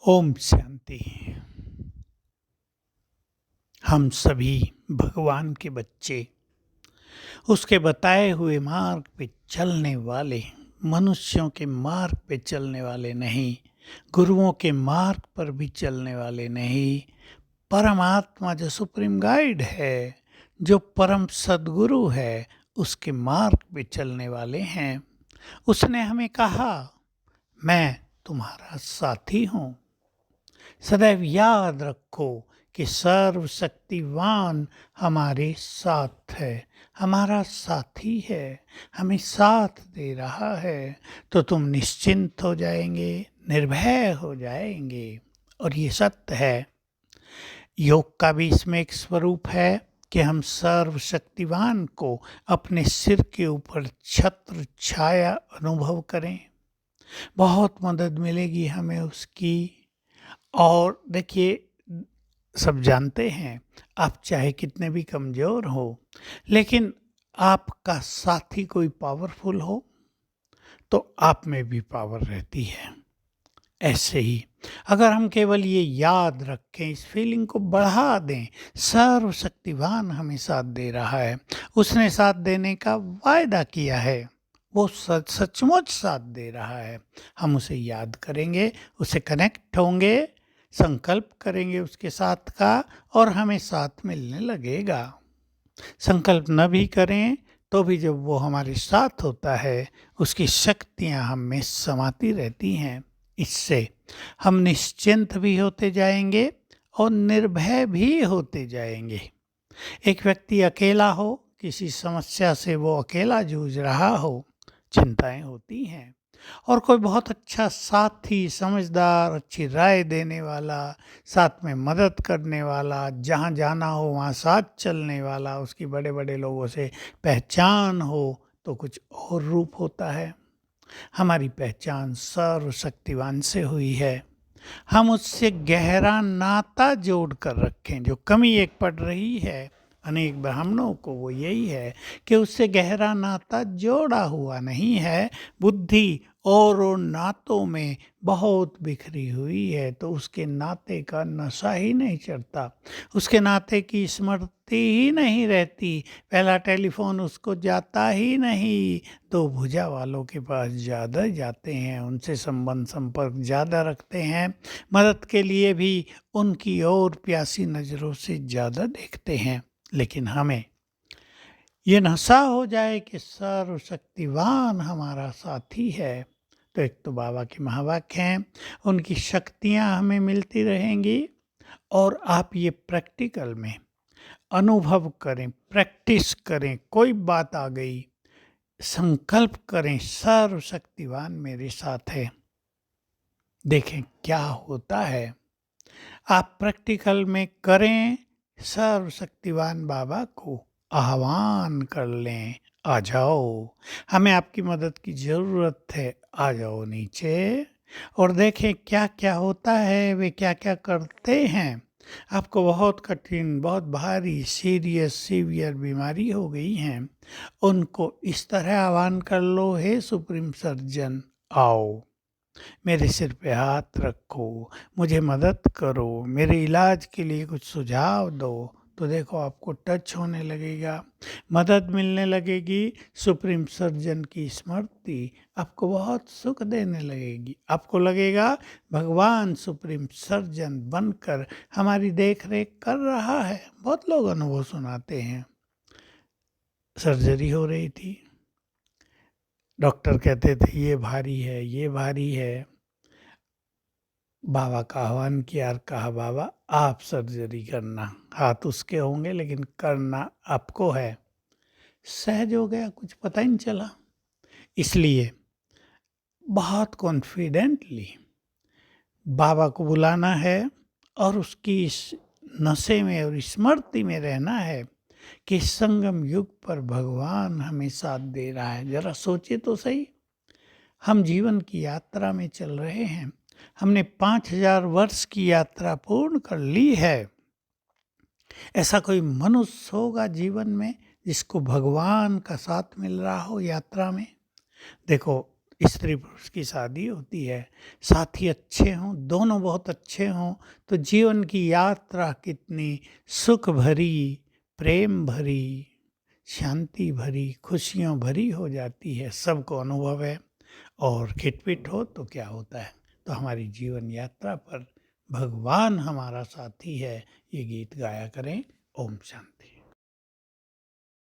ओम शांति। हम सभी भगवान के बच्चे, उसके बताए हुए मार्ग पे चलने वाले, मनुष्यों के मार्ग पे चलने वाले नहीं, गुरुओं के मार्ग पर भी चलने वाले नहीं, परमात्मा जो सुप्रीम गाइड है, जो परम सद्गुरु है, उसके मार्ग पे चलने वाले हैं। उसने हमें कहा, मैं तुम्हारा साथी हूँ। सदैव याद रखो कि सर्वशक्तिवान हमारे साथ है, हमारा साथी है, हमें साथ दे रहा है, तो तुम निश्चिंत हो जाएंगे, निर्भय हो जाएंगे। और ये सत्य है। योग का भी इसमें एक स्वरूप है कि हम सर्वशक्तिवान को अपने सिर के ऊपर छत्र छाया अनुभव करें। बहुत मदद मिलेगी हमें उसकी। और देखिए, सब जानते हैं, आप चाहे कितने भी कमज़ोर हो, लेकिन आपका साथी कोई पावरफुल हो तो आप में भी पावर रहती है। ऐसे ही अगर हम केवल ये याद रखें, इस फीलिंग को बढ़ा दें, सर्वशक्तिवान हमें साथ दे रहा है, उसने साथ देने का वायदा किया है, वो सचमुच साथ दे रहा है। हम उसे याद करेंगे, उसे कनेक्ट होंगे, संकल्प करेंगे उसके साथ का, और हमें साथ मिलने लगेगा। संकल्प न भी करें तो भी जब वो हमारे साथ होता है, उसकी शक्तियाँ हम में समाती रहती हैं। इससे हम निश्चिंत भी होते जाएंगे और निर्भय भी होते जाएंगे। एक व्यक्ति अकेला हो, किसी समस्या से वो अकेला जूझ रहा हो, चिंताएं होती हैं। और कोई बहुत अच्छा साथी, समझदार, अच्छी राय देने वाला, साथ में मदद करने वाला, जहाँ जाना हो वहाँ साथ चलने वाला, उसकी बड़े बड़े लोगों से पहचान हो, तो कुछ और रूप होता है। हमारी पहचान सर्वशक्तिवान से हुई है। हम उससे गहरा नाता जोड़ कर रखें। जो कमी एक पड़ रही है अनेक ब्राह्मणों को, वो यही है कि उससे गहरा नाता जोड़ा हुआ नहीं है। बुद्धि और नातों में बहुत बिखरी हुई है, तो उसके नाते का नशा ही नहीं चढ़ता, उसके नाते की स्मृति ही नहीं रहती। पहला टेलीफोन उसको जाता ही नहीं, तो भुजा वालों के पास ज़्यादा जाते हैं, उनसे संबंध संपर्क ज़्यादा रखते हैं, मदद के लिए भी उनकी ओर प्यासी नज़रों से ज़्यादा देखते हैं। लेकिन हमें ये नशा हो जाए कि सर्वशक्तिवान हमारा साथी है, तो एक तो बाबा के महावाक्य हैं, उनकी शक्तियाँ हमें मिलती रहेंगी। और आप ये प्रैक्टिकल में अनुभव करें, प्रैक्टिस करें। कोई बात आ गई, संकल्प करें, सर्वशक्तिवान मेरे साथ है, देखें क्या होता है। आप प्रैक्टिकल में करें, सर्वशक्तिवान बाबा को आह्वान कर लें, आ जाओ, हमें आपकी मदद की ज़रूरत है, आ जाओ नीचे। और देखें क्या क्या होता है, वे क्या क्या करते हैं। आपको बहुत कठिन, बहुत भारी, सीरियस, सीवियर बीमारी हो गई हैं, उनको इस तरह आह्वान कर लो, हे सुप्रीम सर्जन आओ, मेरे सिर पे हाथ रखो, मुझे मदद करो, मेरे इलाज के लिए कुछ सुझाव दो। तो देखो आपको टच होने लगेगा, मदद मिलने लगेगी। सुप्रीम सर्जन की स्मृति आपको बहुत सुख देने लगेगी। आपको लगेगा भगवान सुप्रीम सर्जन बनकर हमारी देख रेख कर रहा है। बहुत लोग अनुभव सुनाते हैं, सर्जरी हो रही थी, डॉक्टर कहते थे ये भारी है, ये भारी है, बाबा का आह्वान किया और कहा, बाबा आप सर्जरी करना, हाथ उसके होंगे लेकिन करना आपको है। सहज हो गया, कुछ पता ही नहीं चला। इसलिए बहुत कॉन्फिडेंटली बाबा को बुलाना है और उसकी इस नशे में और स्मृति में रहना है कि संगम युग पर भगवान हमें साथ दे रहा है। जरा सोचिए तो सही, हम जीवन की यात्रा में चल रहे हैं, हमने 5000 वर्ष की यात्रा पूर्ण कर ली है। ऐसा कोई मनुष्य होगा जीवन में जिसको भगवान का साथ मिल रहा हो यात्रा में? देखो, स्त्री पुरुष की शादी होती है, साथी अच्छे हों, दोनों बहुत अच्छे हों, तो जीवन की यात्रा कितनी सुख भरी, प्रेम भरी, शांति भरी, खुशियों भरी हो जाती है। सबको अनुभव है। और खिटपिट हो तो क्या होता है, तो हमारी जीवन यात्रा पर भगवान हमारा साथी है, ये गीत गाया करें। ओम शांति।